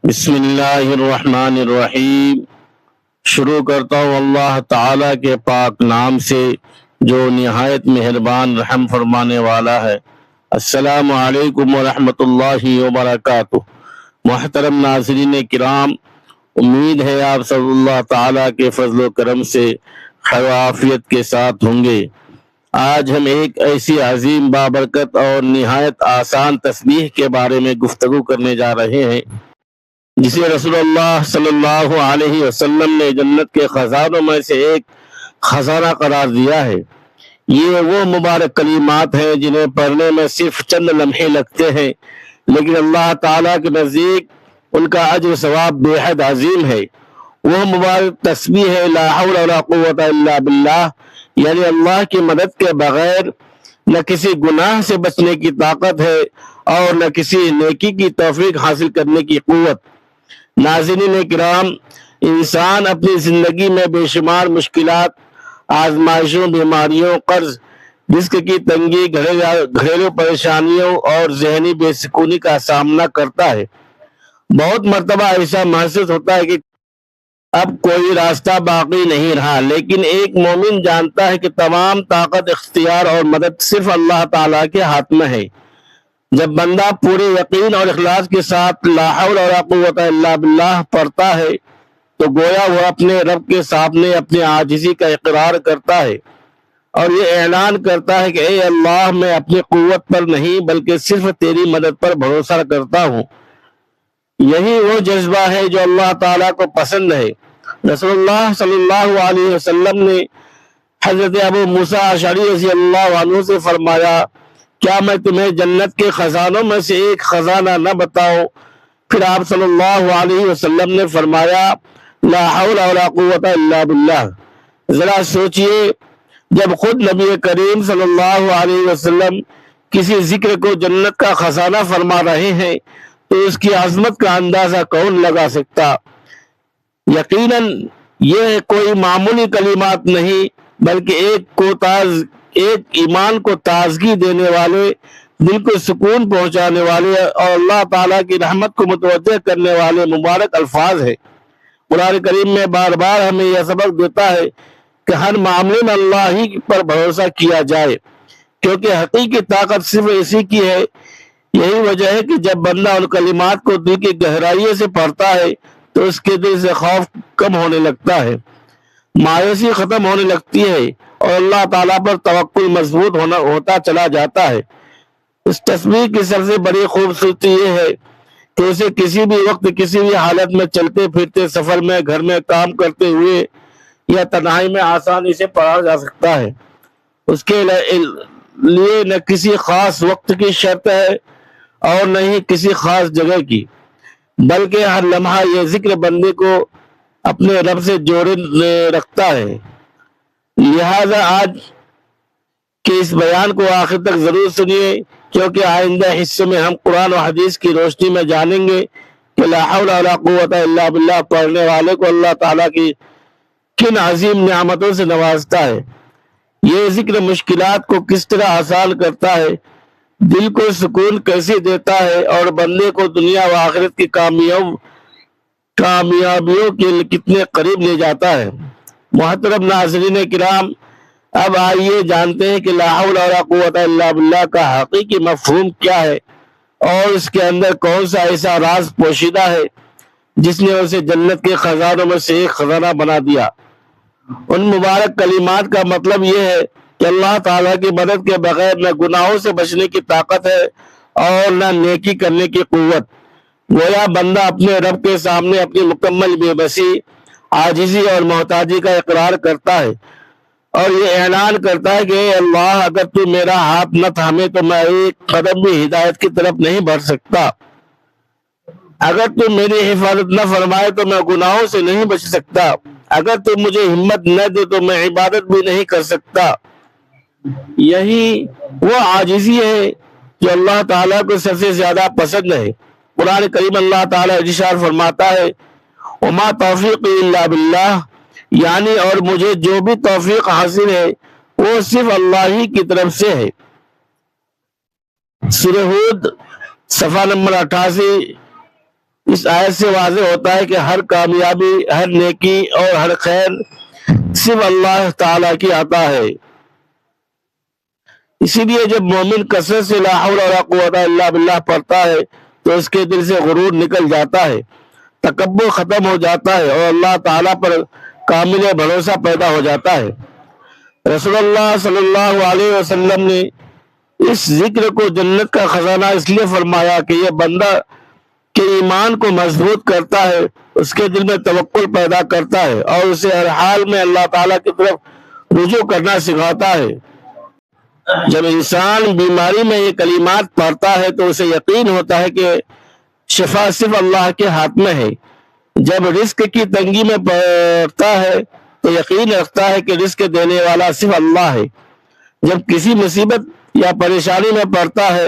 بسم اللہ الرحمن الرحیم۔ شروع کرتا ہوں اللہ تعالیٰ کے پاک نام سے جو نہایت مہربان رحم فرمانے والا ہے۔ السلام علیکم ورحمۃ اللہ وبرکاتہ۔ محترم ناظرین کرام، امید ہے آپ صلی اللہ تعالیٰ کے فضل و کرم سے خیر و عافیت کے ساتھ ہوں گے۔ آج ہم ایک ایسی عظیم بابرکت اور نہایت آسان تسبیح کے بارے میں گفتگو کرنے جا رہے ہیں جسے رسول اللہ صلی اللہ علیہ وسلم نے جنت کے خزانوں میں سے ایک خزانہ قرار دیا ہے۔ یہ وہ مبارک کلمات ہیں جنہیں پڑھنے میں صرف چند لمحے لگتے ہیں، لیکن اللہ تعالیٰ کے نزدیک ان کا اجر و ثواب بے حد عظیم ہے۔ وہ مبارک تسبیح ہے لا حول ولا قوت الا باللہ، یعنی اللہ کی مدد کے بغیر نہ کسی گناہ سے بچنے کی طاقت ہے اور نہ کسی نیکی کی توفیق حاصل کرنے کی قوت۔ ناظرین کرام، انسان اپنی زندگی میں بے شمار مشکلات، آزمائشوں، بیماریوں، قرض، رزق کی تنگی، گھریلو پریشانیوں اور ذہنی بے سکونی کا سامنا کرتا ہے۔ بہت مرتبہ ایسا محسوس ہوتا ہے کہ اب کوئی راستہ باقی نہیں رہا، لیکن ایک مومن جانتا ہے کہ تمام طاقت، اختیار اور مدد صرف اللہ تعالیٰ کے ہاتھ میں ہے۔ جب بندہ پورے یقین اور اخلاص کے ساتھ لا حول ولا قوت الا باللہ پڑھتا ہے تو گویا وہ اپنے رب کے سامنے اپنی عاجزی کا اقرار کرتا ہے اور یہ اعلان کرتا ہے کہ اے اللہ، میں اپنی قوت پر نہیں بلکہ صرف تیری مدد پر بھروسہ کرتا ہوں۔ یہی وہ جذبہ ہے جو اللہ تعالیٰ کو پسند ہے۔ رسول اللہ صلی اللہ علیہ وسلم نے حضرت ابو موسیٰ اشعری رضی اللہ عنہ سے فرمایا، کیا میں تمہیں جنت کے خزانوں میں سے ایک خزانہ نہ بتاؤں؟ پھر آپ صلی اللہ علیہ وسلم نے فرمایا لا حول ولا قوت الا باللہ۔ ذرا سوچئے، جب خود نبی کریم صلی اللہ علیہ وسلم کسی ذکر کو جنت کا خزانہ فرما رہے ہیں تو اس کی عظمت کا اندازہ کون لگا سکتا؟ یقیناً یہ کوئی معمولی کلمات نہیں بلکہ ایک ایمان کو تازگی دینے والے، دل کو سکون پہنچانے والے اور اللہ تعالیٰ کی رحمت کو متوجہ کرنے والے مبارک الفاظ ہیں۔ قرآن کریم میں بار بار ہمیں یہ سبق دیتا ہے کہ ہر معاملے میں اللہ ہی پر بھروسہ کیا جائے، کیونکہ حقیقی طاقت صرف اسی کی ہے۔ یہی وجہ ہے کہ جب بندہ ان کلمات کو دل کی گہرائیوں سے پڑھتا ہے تو اس کے دل سے خوف کم ہونے لگتا ہے، مایوسی ختم ہونے لگتی ہے اور اللہ تعالیٰ پر توکل مضبوط ہوتا چلا جاتا ہے۔ اس تسبیح کی سب سے بڑی خوبصورتی یہ ہے کہ اسے کسی بھی وقت، کسی بھی حالت میں، چلتے پھرتے، سفر میں، گھر میں کام کرتے ہوئے یا تنہائی میں آسانی سے پڑھا جا سکتا ہے۔ اس کے لیے نہ کسی خاص وقت کی شرط ہے اور نہ ہی کسی خاص جگہ کی، بلکہ ہر لمحہ یہ ذکر بندے کو اپنے رب سے جوڑے رکھتا ہے۔ لہذا آج کے اس بیان کو آخر تک ضرور سنیے، کیونکہ آئندہ حصے میں ہم قرآن و حدیث کی روشنی میں جانیں گے کہ لا حول ولا قوت الا باللہ پڑھنے والے کو اللہ تعالیٰ کی کن عظیم نعمتوں سے نوازتا ہے۔ یہ ذکر مشکلات کو کس طرح آسان کرتا ہے، دل کو سکون کیسے دیتا ہے اور بندے کو دنیا و آخرت کی کامیابیوں کے کتنے قریب لے جاتا ہے۔ محترم ناظرین کرام، اب آئیے جانتے ہیں کہ لا حول ولا قوت الا باللہ کا حقیقی مفہوم کیا ہے اور اس کے اندر کون سا ایسا راز پوشیدہ ہے جس نے اسے جنت کے خزانوں میں سے ایک خزانہ بنا دیا۔ ان مبارک کلمات کا مطلب یہ ہے کہ اللہ تعالیٰ کی مدد کے بغیر نہ گناہوں سے بچنے کی طاقت ہے اور نہ نیکی کرنے کی قوت۔ گویا بندہ اپنے رب کے سامنے اپنی مکمل بے بسی، عاجزی اور محتاجی کا اقرار کرتا ہے اور یہ اعلان کرتا ہے کہ اے اللہ، اگر تو میرا ہاتھ نہ تھامے تو میں ایک قدم بھی ہدایت کی طرف نہیں بڑھ سکتا۔ اگر تو میری حفاظت نہ فرمائے تو میں گناہوں سے نہیں بچ سکتا۔ اگر تو مجھے ہمت نہ دے تو میں عبادت بھی نہیں کر سکتا۔ یہی وہ عاجزی ہے جو اللہ تعالیٰ کو سب سے زیادہ پسند ہے۔ قرآن کریم اللہ تعالیٰ ارشاد فرماتا ہے وما توفیق الا باللہ، یعنی اور مجھے جو بھی توفیق حاصل ہے وہ صرف اللہ ہی کی طرف سے ہے۔ سورہ ہود صفحہ نمبر 88 اس آیت سے واضح ہوتا ہے کہ ہر کامیابی، ہر نیکی اور ہر خیر صرف اللہ تعالیٰ کی عطا ہے۔ اسی لیے جب مومن کثرت سے لا حول ولا قوت الا باللہ پڑھتا ہے تو اس کے دل سے غرور نکل جاتا ہے، تکبر ختم ہو جاتا ہے اور اللہ تعالیٰ پر کامل بھروسہ پیدا ہو جاتا ہے۔ رسول اللہ صلی اللہ علیہ وسلم نے اس ذکر کو جنت کا خزانہ اس لیے فرمایا کہ یہ بندہ کے ایمان کو مضبوط کرتا ہے، اس کے دل میں توکل پیدا کرتا ہے اور اسے ہر حال میں اللہ تعالیٰ کی طرف رجوع کرنا سکھاتا ہے۔ جب انسان بیماری میں یہ کلمات پڑھتا ہے تو اسے یقین ہوتا ہے کہ شفا صرف اللہ کے ہاتھ میں ہے۔ جب رزق کی تنگی میں پڑتا ہے تو یقین رکھتا ہے کہ رزق دینے والا صرف اللہ ہے۔ جب کسی مصیبت یا پریشانی میں پڑتا ہے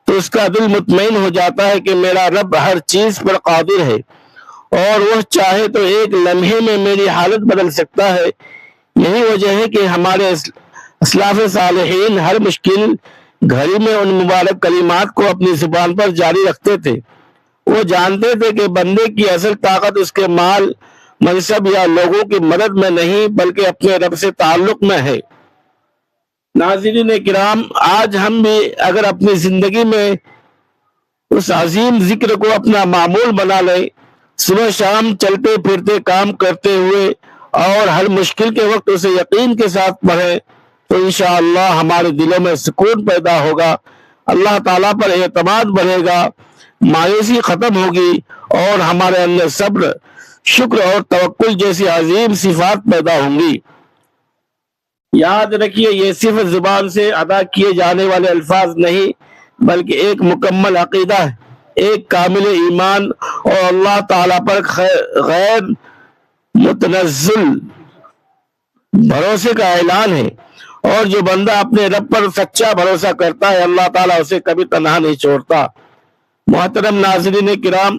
تو اس کا دل مطمئن ہو جاتا ہے کہ میرا رب ہر چیز پر قادر ہے اور وہ چاہے تو ایک لمحے میں میری حالت بدل سکتا ہے۔ یہی وجہ ہے کہ ہمارے اسلاف صالحین ہر مشکل گھڑی میں ان مبارک کلمات کو اپنی زبان پر جاری رکھتے تھے۔ وہ جانتے تھے کہ بندے کی اصل طاقت اس کے مال، منصب یا لوگوں کی مدد میں نہیں بلکہ اپنے رب سے تعلق میں ہے۔ ناظرین کرام، آج ہم بھی اگر اپنی زندگی میں اس عظیم ذکر کو اپنا معمول بنا لیں، صبح شام چلتے پھرتے کام کرتے ہوئے اور ہر مشکل کے وقت اسے یقین کے ساتھ پڑھیں تو انشاءاللہ ہمارے دلوں میں سکون پیدا ہوگا، اللہ تعالیٰ پر اعتماد بڑھے گا، مایوسی ختم ہوگی اور ہمارے اندر صبر، شکر اور توکل جیسی عظیم صفات پیدا ہوں گی۔ یاد رکھیے، یہ صرف زبان سے ادا کیے جانے والے الفاظ نہیں بلکہ ایک مکمل عقیدہ ہے، ایک کامل ایمان اور اللہ تعالیٰ پر غیر متنزل بھروسے کا اعلان ہے۔ اور جو بندہ اپنے رب پر سچا بھروسہ کرتا ہے اللہ تعالیٰ اسے کبھی تنہا نہیں چھوڑتا۔ محترم ناظرین کرام،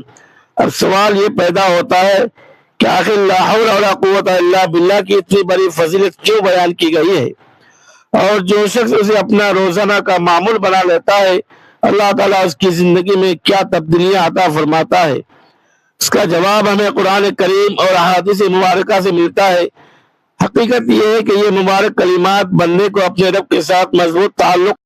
اب سوال یہ پیدا ہوتا ہے کہ آخر لا حول ولا قوت الا باللہ کی اتنی بڑی فضیلت کیوں بیان کی گئی ہے؟ اور جو شخص اسے اپنا روزانہ کا معمول بنا لیتا ہے اللہ تعالیٰ اس کی زندگی میں کیا تبدیلیاں عطا فرماتا ہے؟ اس کا جواب ہمیں قرآن کریم اور احادیث مبارکہ سے ملتا ہے۔ حقیقت یہ ہے کہ یہ مبارک کلمات بندے کو اپنے رب کے ساتھ مضبوط تعلق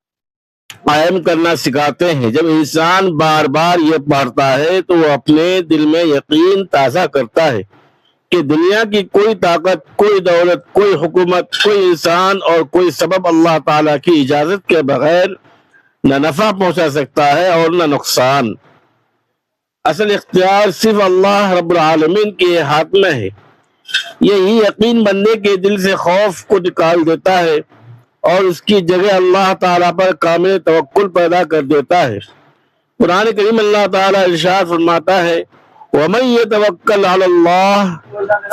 قائم کرنا سکھاتے ہیں۔ جب انسان بار بار یہ پڑھتا ہے تو وہ اپنے دل میں یقین تازہ کرتا ہے کہ دنیا کی کوئی طاقت، کوئی دولت، کوئی حکومت، کوئی انسان اور کوئی سبب اللہ تعالیٰ کی اجازت کے بغیر نہ نفع پہنچا سکتا ہے اور نہ نقصان۔ اصل اختیار صرف اللہ رب العالمین کے ہاتھ میں ہے۔ یہی یقین بندے کے دل سے خوف کو نکال دیتا ہے اور اس کی جگہ اللہ تعالیٰ پر کامل توکل پیدا کر دیتا ہے۔ قرآن کریم اللہ تعالیٰ ارشاد فرماتا ہے وَمَن يَتَوَكَّلْ عَلَى اللَّهِ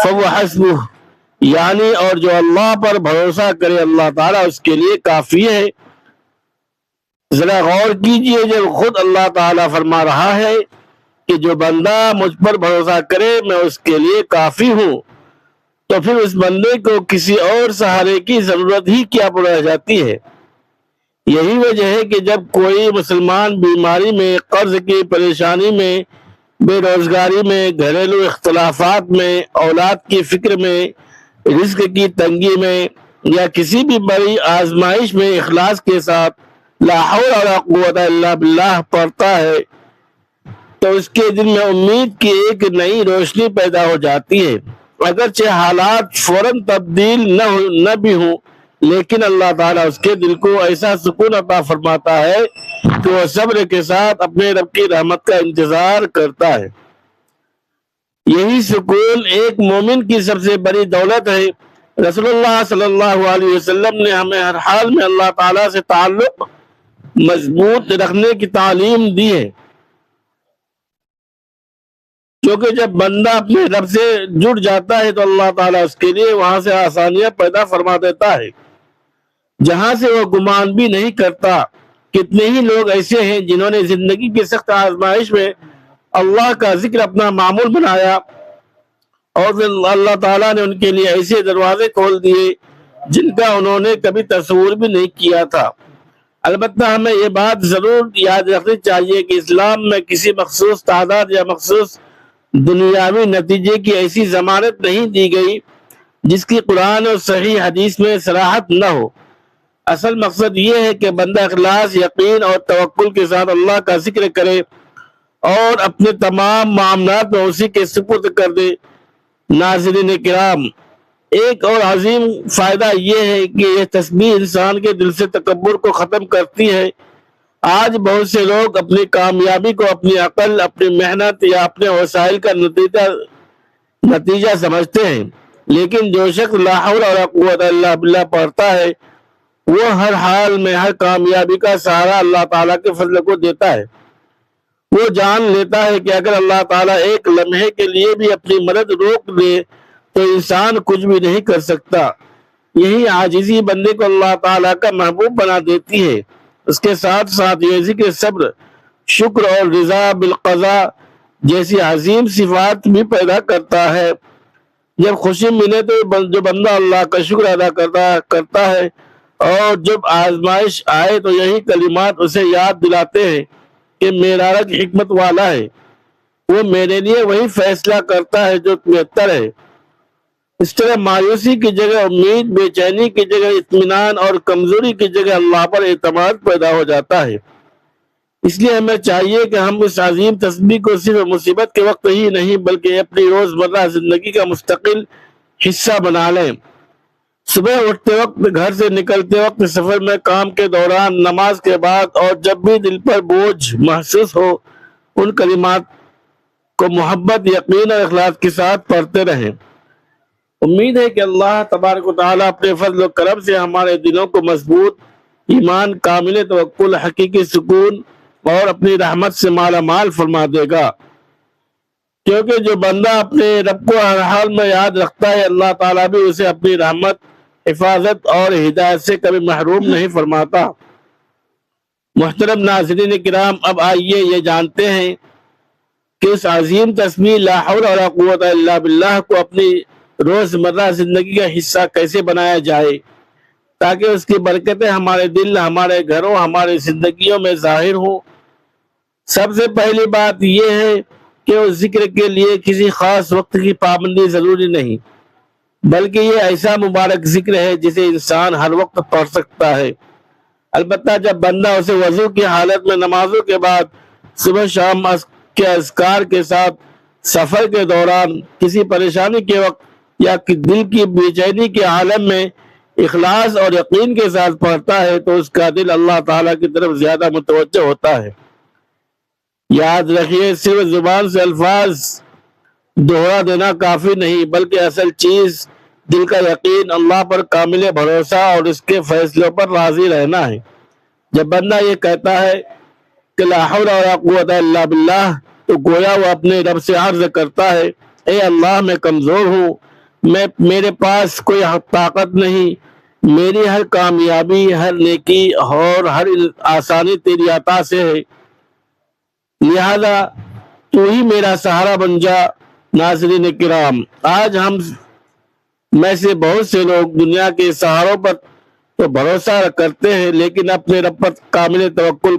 فَهُوَ حَسْبُهُ، یعنی اور جو اللہ پر بھروسہ کرے اللہ تعالیٰ اس کے لیے کافی ہے۔ ذرا غور کیجئے، جب خود اللہ تعالیٰ فرما رہا ہے کہ جو بندہ مجھ پر بھروسہ کرے میں اس کے لیے کافی ہوں، تو پھر اس بندے کو کسی اور سہارے کی ضرورت ہی کیا پڑ جاتی ہے۔ یہی وجہ ہے کہ جب کوئی مسلمان بیماری میں، قرض کی پریشانی میں، بے روزگاری میں، گھریلو اختلافات میں، اولاد کی فکر میں، رزق کی تنگی میں یا کسی بھی بڑی آزمائش میں اخلاص کے ساتھ لا حول ولا قوت الا باللہ پڑھتا ہے تو اس کے دل میں امید کی ایک نئی روشنی پیدا ہو جاتی ہے۔ اگرچہ حالات فوراً تبدیل نہ بھی ہوں لیکن اللہ تعالیٰ اس کے دل کو ایسا سکون عطا فرماتا ہے کہ وہ صبر کے ساتھ اپنے رب کی رحمت کا انتظار کرتا ہے۔ یہی سکون ایک مومن کی سب سے بڑی دولت ہے۔ رسول اللہ صلی اللہ علیہ وسلم نے ہمیں ہر حال میں اللہ تعالیٰ سے تعلق مضبوط رکھنے کی تعلیم دی ہے، کیونکہ جب بندہ اپنے رب سے جڑ جاتا ہے تو اللہ تعالیٰ اس کے لیے وہاں سے آسانیاں پیدا فرما دیتا ہے جہاں سے وہ گمان بھی نہیں کرتا۔ کتنے ہی لوگ ایسے ہیں جنہوں نے زندگی کی سخت آزمائش میں اللہ کا ذکر اپنا معمول بنایا اور پھر اللہ تعالیٰ نے ان کے لیے ایسے دروازے کھول دیے جن کا انہوں نے کبھی تصور بھی نہیں کیا تھا۔ البتہ ہمیں یہ بات ضرور یاد رکھنی چاہیے کہ اسلام میں کسی مخصوص تعداد یا مخصوص دنیاوی نتیجے کی ایسی ضمانت نہیں دی گئی جس کی قرآن اور صحیح حدیث میں صراحت نہ ہو۔ اصل مقصد یہ ہے کہ بندہ اخلاص، یقین اور توکل کے ساتھ اللہ کا ذکر کرے اور اپنے تمام معاملات میں اسی کے سپرد کر دے۔ ناظرین کرام، ایک اور عظیم فائدہ یہ ہے کہ یہ تسبیح انسان کے دل سے تکبر کو ختم کرتی ہے۔ آج بہت سے لوگ اپنی کامیابی کو اپنی عقل، اپنی محنت یا اپنے وسائل کا نتیجہ سمجھتے ہیں، لیکن جو شخص لا حول ولا قوت الا باللہ پڑھتا ہے وہ ہر حال میں ہر کامیابی کا سہارا اللہ تعالیٰ کے فضل کو دیتا ہے۔ وہ جان لیتا ہے کہ اگر اللہ تعالیٰ ایک لمحے کے لیے بھی اپنی مدد روک دے تو انسان کچھ بھی نہیں کر سکتا۔ یہی عاجزی بندے کو اللہ تعالیٰ کا محبوب بنا دیتی ہے۔ اس کے ساتھ ساتھ یہ ذکر صبر، شکر اور رضا بالقضاء جیسی عظیم صفات بھی پیدا کرتا ہے۔ جب خوشی ملے تو جو بندہ اللہ کا شکر ادا کرتا ہے اور جب آزمائش آئے تو یہی کلمات اسے یاد دلاتے ہیں کہ میرا رب حکمت والا ہے، وہ میرے لیے وہی فیصلہ کرتا ہے جو بہتر ہے۔ اس طرح مایوسی کی جگہ امید، بے چینی کی جگہ اطمینان اور کمزوری کی جگہ اللہ پر اعتماد پیدا ہو جاتا ہے۔ اس لیے ہمیں چاہیے کہ ہم اس عظیم تسبیح کو صرف مصیبت کے وقت ہی نہیں بلکہ اپنی روزمرہ زندگی کا مستقل حصہ بنا لیں۔ صبح اٹھتے وقت، گھر سے نکلتے وقت، سفر میں، کام کے دوران، نماز کے بعد اور جب بھی دل پر بوجھ محسوس ہو ان کلمات کو محبت، یقین اور اخلاص کے ساتھ پڑھتے رہیں۔ امید ہے کہ اللہ تبارک و تعالیٰ اپنے فضل و کرم سے ہمارے دلوں کو مضبوط ایمان، کامل توکل، حقیقی سکون اور اپنی رحمت سے مالا مال فرما دے گا، کیونکہ جو بندہ اپنے رب کو ہر حال میں یاد رکھتا ہے اللہ تعالیٰ بھی اسے اپنی رحمت، حفاظت اور ہدایت سے کبھی محروم نہیں فرماتا۔ محترم ناظرین کرام، اب آئیے یہ جانتے ہیں کہ اس عظیم تسبیح لا حول ولا قوت الا باللہ کو اپنی روزمرہ زندگی کا حصہ کیسے بنایا جائے تاکہ اس کی برکتیں ہمارے دل، ہمارے گھروں، ہماری زندگیوں میں ظاہر ہوں۔ سب سے پہلی بات یہ ہے کہ اس ذکر کے لیے کسی خاص وقت کی پابندی ضروری نہیں، بلکہ یہ ایسا مبارک ذکر ہے جسے انسان ہر وقت پڑھ سکتا ہے۔ البتہ جب بندہ اسے وضو کی حالت میں، نمازوں کے بعد، صبح شام کے اذکار کے ساتھ، سفر کے دوران، کسی پریشانی کے وقت یا دل کی بے چینی کے عالم میں اخلاص اور یقین کے ساتھ پڑھتا ہے تو اس کا دل اللہ تعالیٰ کی طرف زیادہ متوجہ ہوتا ہے۔ یاد رکھیے، صرف زبان سے الفاظ دوہرا دینا کافی نہیں، بلکہ اصل چیز دل کا یقین، اللہ پر کامل بھروسہ اور اس کے فیصلوں پر راضی رہنا ہے۔ جب بندہ یہ کہتا ہے کہ لا حول ولا قوت الا باللہ تو گویا وہ اپنے رب سے عرض کرتا ہے، اے اللہ میں کمزور ہوں، میرے پاس کوئی طاقت نہیں، میری ہر کامیابی، ہر نیکی اور ہر آسانی تیری عطا سے ہے، لہذا تو ہی میرا سہارا بن جا۔ ناظرین کرام، آج ہم میں سے بہت سے لوگ دنیا کے سہاروں پر تو بھروسہ کرتے ہیں لیکن اپنے رب پر کامل توکل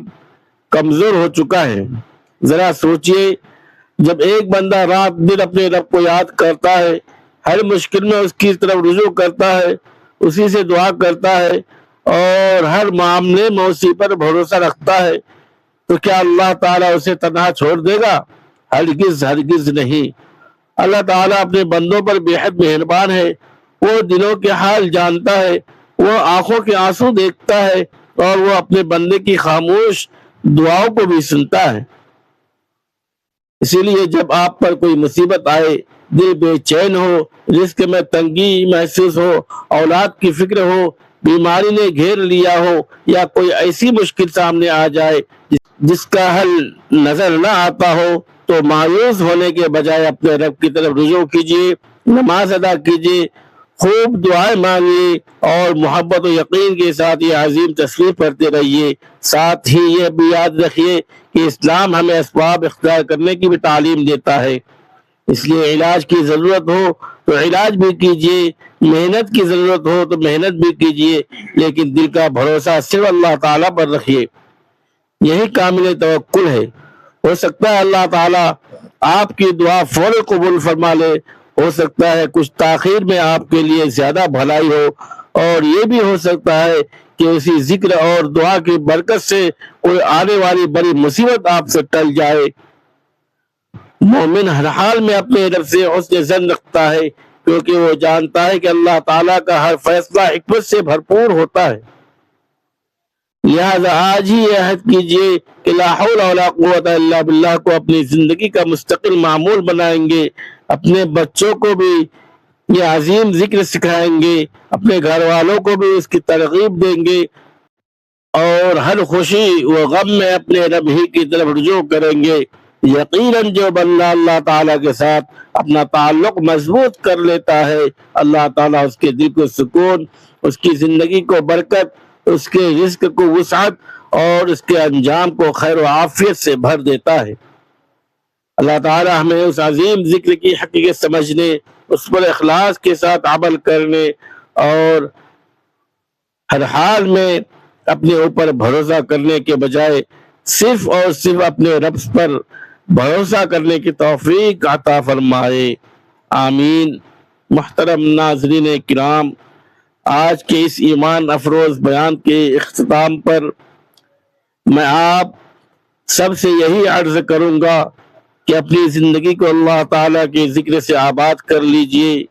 کمزور ہو چکا ہے۔ ذرا سوچئے، جب ایک بندہ رات دن اپنے رب کو یاد کرتا ہے، ہر مشکل میں اس کی طرف رجوع کرتا ہے، اسی سے دعا کرتا ہے اور ہر معاملے میں اسی پر بھروسہ رکھتا ہے، تو کیا اللہ تعالیٰ اسے تنہا چھوڑ دے گا؟ ہرگز ہرگز نہیں۔ اللہ تعالیٰ اپنے بندوں پر بے حد مہربان ہے، وہ دلوں کے حال جانتا ہے، وہ آنکھوں کے آنسو دیکھتا ہے اور وہ اپنے بندے کی خاموش دعاؤں کو بھی سنتا ہے۔ اسی لیے جب آپ پر کوئی مصیبت آئے، دل بے چین ہو، رزق میں تنگی محسوس ہو، اولاد کی فکر ہو، بیماری نے گھیر لیا ہو یا کوئی ایسی مشکل سامنے آ جائے جس کا حل نظر نہ آتا ہو، تو مایوس ہونے کے بجائے اپنے رب کی طرف رجوع کیجیے، نماز ادا کیجیے، خوب دعائیں مانگیے اور محبت و یقین کے ساتھ یہ عظیم تسبیح پڑھتے رہیے۔ ساتھ ہی یہ بھی یاد رکھیے کہ اسلام ہمیں اسباب اختیار کرنے کی بھی تعلیم دیتا ہے۔ اس لیے علاج کی ضرورت ہو تو علاج بھی کیجیے، محنت کی ضرورت ہو تو محنت بھی کیجیے، لیکن دل کا بھروسہ صرف اللہ تعالیٰ پر رکھیے، یہی کامل توکل ہے۔ ہو سکتا ہے اللہ تعالیٰ آپ کی دعا فوراً قبول فرما لے، ہو سکتا ہے کچھ تاخیر میں آپ کے لیے زیادہ بھلائی ہو، اور یہ بھی ہو سکتا ہے کہ اسی ذکر اور دعا کی برکت سے کوئی آنے والی بڑی مصیبت آپ سے ٹل جائے۔ مومن ہر حال میں اپنے رب سے حسن ظن رکھتا ہے، کیونکہ وہ جانتا ہے کہ اللہ تعالیٰ کا ہر فیصلہ حکمت سے بھرپور ہوتا ہے۔ لہذا آج ہی یہ عہد کیجیے کہ لا حول ولا قوت الا باللہ کو اپنی زندگی کا مستقل معمول بنائیں گے، اپنے بچوں کو بھی یہ عظیم ذکر سکھائیں گے، اپنے گھر والوں کو بھی اس کی ترغیب دیں گے، اور ہر خوشی و غم میں اپنے رب ہی کی طرف رجوع کریں گے۔ یقیناً جو بندہ اللہ تعالیٰ کے ساتھ اپنا تعلق مضبوط کر لیتا ہے، اللہ تعالیٰ اس کے دل کو سکون، اس کی زندگی کو برکت، اس کے رزق کو وسعت اور اس کے انجام کو خیر و عافیت سے بھر دیتا ہے۔ اللہ تعالیٰ ہمیں اس عظیم ذکر کی حقیقت سمجھنے، اس پر اخلاص کے ساتھ عمل کرنے اور ہر حال میں اپنے اوپر بھروسہ کرنے کے بجائے صرف اور صرف اپنے رب پر بھروسہ کرنے کی توفیق عطا فرمائے، آمین۔ محترم ناظرین کرام، آج کے اس ایمان افروز بیان کے اختتام پر میں آپ سب سے یہی عرض کروں گا کہ اپنی زندگی کو اللہ تعالیٰ کے ذکر سے آباد کر لیجئے،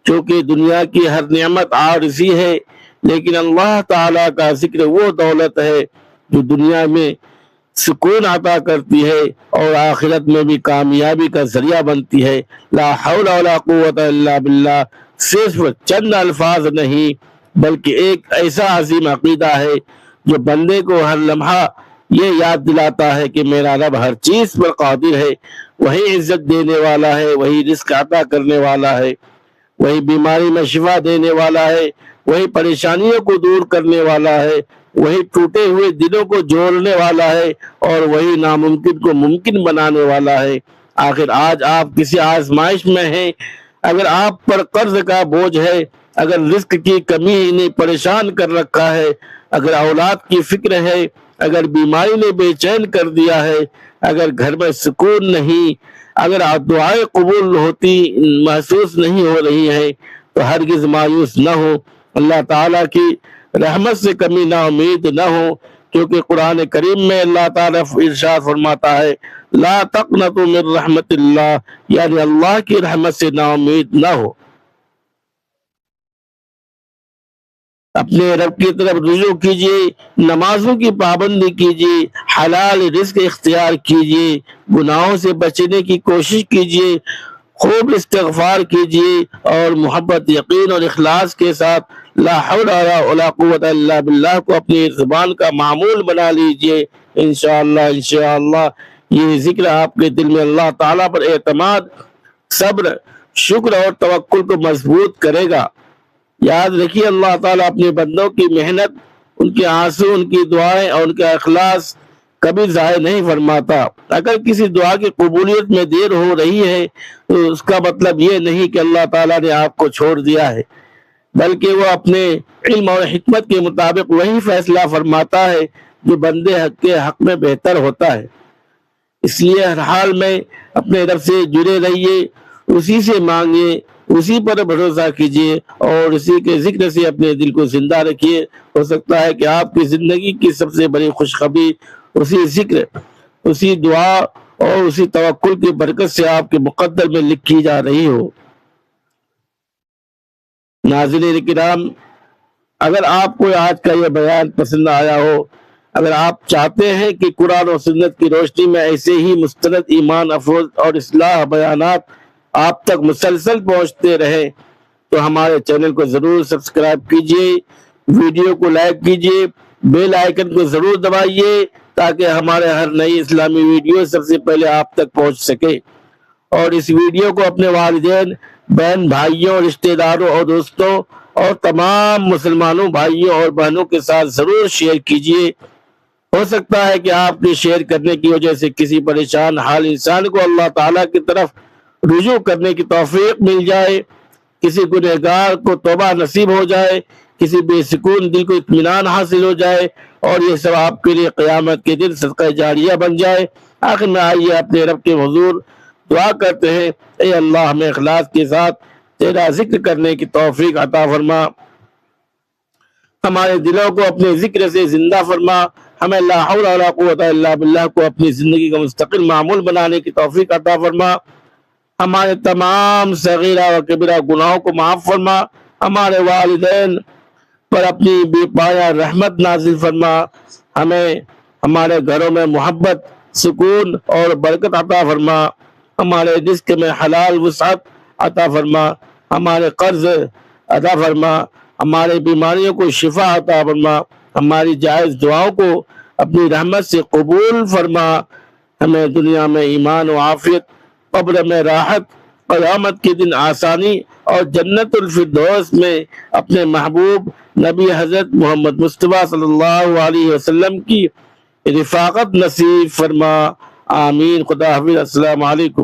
کیونکہ دنیا کی ہر نعمت عارضی ہے، لیکن اللہ تعالیٰ کا ذکر وہ دولت ہے جو دنیا میں سکون عطا کرتی ہے اور آخرت میں بھی کامیابی کا ذریعہ بنتی ہے۔ لا حول ولا قوت الا باللہ صرف چند الفاظ نہیں، بلکہ ایک ایسا عظیم عقیدہ ہے جو بندے کو ہر لمحہ یہ یاد دلاتا ہے کہ میرا رب ہر چیز پر قادر ہے، وہی عزت دینے والا ہے، وہی رزق عطا کرنے والا ہے، وہی بیماری میں شفا دینے والا ہے، وہی پریشانیوں کو دور کرنے والا ہے، وہی ٹوٹے ہوئے دلوں کو جوڑنے والا ہے، اور وہی ناممکن کو ممکن بنانے والا ہے۔ آخر آج آپ کسی آزمائش میں ہیں، اگر آپ پر قرض کا بوجھ ہے، اگر رزق کی کمی نے پریشان کر رکھا ہے، اگر اولاد کی فکر ہے، اگر بیماری نے بے چین کر دیا ہے، اگر گھر میں سکون نہیں، اگر دعائیں قبول ہوتی محسوس نہیں ہو رہی ہیں، تو ہرگز مایوس نہ ہو، اللہ تعالیٰ کی رحمت سے کمی نا امید نہ ہو، کیونکہ قرآن کریم میں اللہ تعالیٰ ارشاد فرماتا ہے لا تقنطوا من رحمت اللہ، یعنی اللہ کی رحمت سے نا امید نہ ہو۔ اپنے رب کی طرف رجوع کیجیے، نمازوں کی پابندی کیجیے، حلال رزق اختیار کیجیے، گناہوں سے بچنے کی کوشش کیجیے، خوب استغفار کیجیے، اور محبت، یقین اور اخلاص کے ساتھ لا حول ولا قوت الا باللہ کو اپنی زبان کا معمول بنا لیجیے۔ انشاءاللہ یہ ذکر آپ کے دل میں اللہ تعالیٰ پر اعتماد، صبر، شکر اور توکل کو مضبوط کرے گا۔ یاد رکھیے اللہ تعالیٰ اپنے بندوں کی محنت، ان کے آنسو، ان کی دعائیں اور ان کا اخلاص کبھی ضائع نہیں فرماتا۔ اگر کسی دعا کی قبولیت میں دیر ہو رہی ہے تو اس کا مطلب یہ نہیں کہ اللہ تعالیٰ نے آپ کو چھوڑ دیا ہے، بلکہ وہ اپنے علم اور حکمت کے مطابق وہی فیصلہ فرماتا ہے جو بندے کے حق میں بہتر ہوتا ہے۔ اس لیے ہر حال میں اپنے رب سے جڑے رہیے، اسی سے مانگیے، اسی پر بھروسہ کیجیے اور اسی کے ذکر سے اپنے دل کو زندہ رکھیے۔ ہو سکتا ہے کہ آپ کی زندگی کی سب سے بڑی خوشخبری اسی ذکر، اسی دعا اور اسی توکل کی برکت سے آپ کے مقدر میں لکھی جا رہی ہو۔ ناظرین کرام، اگر آپ کو آج کا یہ بیان پسند آیا ہو، اگر آپ چاہتے ہیں کہ قرآن و سنت کی روشنی میں ایسے ہی مستند ایمان افروز اور اصلاح بیانات آپ تک مسلسل پہنچتے رہے، تو ہمارے چینل کو ضرور سبسکرائب کیجیے، ویڈیو کو لائک کیجیے، بیل آئیکن کو ضرور دبائیے تاکہ ہمارے ہر نئی اسلامی ویڈیو سب سے پہلے آپ تک پہنچ سکے، اور اس ویڈیو کو اپنے والدین، بہن بھائیوں، رشتہ داروں اور دوستوں اور تمام مسلمانوں بھائیوں اور بہنوں کے ساتھ ضرور شیئر کیجیے۔ ہو سکتا ہے کہ آپ کے شیئر کرنے کی وجہ سے کسی پریشان حال انسان کو اللہ تعالیٰ کی طرف رجوع کرنے کی توفیق مل جائے، کسی گنہگار کو توبہ نصیب ہو جائے، کسی بے سکون دل کو اطمینان حاصل ہو جائے، اور یہ سب آپ کے لیے قیامت کے دن صدقہ جاریہ بن جائے۔ آخر میں آئیے اپنے رب کے حضور دعا کرتے ہیں، اے اللہ ہمیں اخلاص کے ساتھ تیرا ذکر کرنے کی توفیق عطا فرما، ہمارے دلوں کو اپنے ذکر سے زندہ فرما، ہمیں لا حول ولا قوت الا باللہ کو اپنی زندگی کا مستقل معمول بنانے کی توفیق عطا فرما، ہمارے تمام صغیرہ و کبیرہ گناہوں کو معاف فرما، ہمارے والدین پر اپنی بے پایا رحمت نازل فرما، ہمیں ہمارے گھروں میں محبت، سکون اور برکت عطا فرما، ہمارے رزق میں حلال وسعت عطا فرما، ہمارے قرض عطا فرما، ہمارے بیماریوں کو شفا عطا فرما، ہماری جائز دعاؤں کو اپنی رحمت سے قبول فرما، ہمیں دنیا میں ایمان و عافیت، قبر میں راحت، قیامت کے دن آسانی اور جنت الفردوس میں اپنے محبوب نبی حضرت محمد مصطفیٰ صلی اللہ علیہ وسلم کی رفاقت نصیب فرما، آمین۔ خدا حافظ، السلام علیکم۔